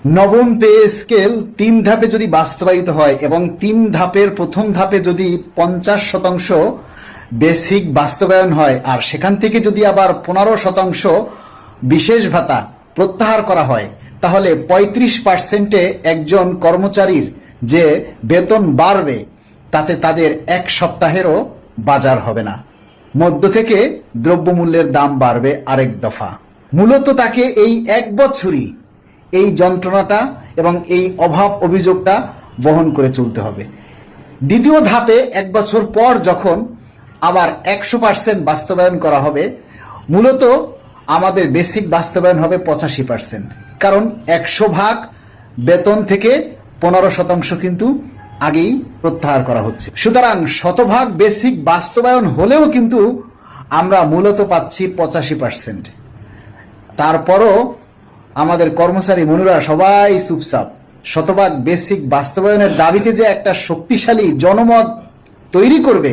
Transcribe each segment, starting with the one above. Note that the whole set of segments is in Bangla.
নবম পে স্কেল ৩ ধাপে যদি বাস্তবায়িত হয় এবং ৩ ধাপের প্রথম ধাপে যদি ৫০% বেসিক বাস্তবায়ন হয় আর সেখান থেকে যদি আবার ১৫% বিশেষ ভাতা প্রত্যাহার করা হয়, তাহলে ৩৫%-এ একজন কর্মচারীর যে বেতন বাড়বে তাতে তাদের এক সপ্তাহেরও বাজার হবে না। মধ্য থেকে দ্রব্যমূল্যের দাম বাড়বে আরেক দফা। মূলত তাকে এই এক বছরই এই যন্ত্রণাটা এবং এই অভাব অভিযোগটা বহন করে চলতে হবে। দ্বিতীয় ধাপে ১ বছর পর যখন আবার ১০০% বাস্তবায়ন করা হবে, মূলত আমাদের বেসিক বাস্তবায়ন হবে ৮৫%, কারণ ১০০ ভাগ বেতন থেকে ১৫% কিন্তু আগেই প্রত্যাহার করা হচ্ছে। সুতরাং ১০০ ভাগ বেসিক বাস্তবায়ন হলেও কিন্তু আমরা মূলত পাচ্ছি ৮৫%। তারপরও আমাদের কর্মচারী মনুরা সবাই চুপচাপ। ১০০ ভাগ বেসিক বাস্তবায়নের দাবিতে যে একটা শক্তিশালী জনমত তৈরি করবে,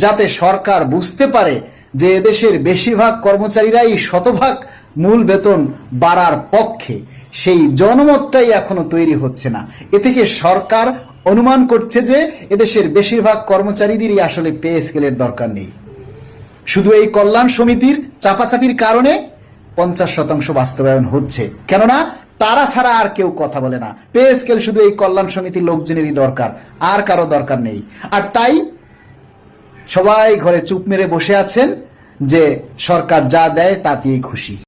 যাতে সরকার বুঝতে পারে যে এদেশের বেশিরভাগ কর্মচারীরাই ১০০ ভাগ মূল বেতন বাড়ার পক্ষে, সেই জনমতটাই এখনো তৈরি হচ্ছে না। এ থেকে সরকার অনুমান করছে যে এদেশের বেশিরভাগ কর্মচারীদেরই আসলে পে স্কেলের দরকার নেই। শুধু এই কল্যাণ সমিতির চাপাচাপির কারণে ৫০% বাস্তবায়ন হচ্ছে, কেননা তারা ছাড়া আর কেউ কথা বলে না। পে স্কেল শুধু এই কল্যাণ সমিতির লোকজনেরই দরকার, আর কারো দরকার নেই। আর তাই সবাই ঘরে চুপ মেরে বসে আছেন যে সরকার যা দেয় তাতেই খুশি।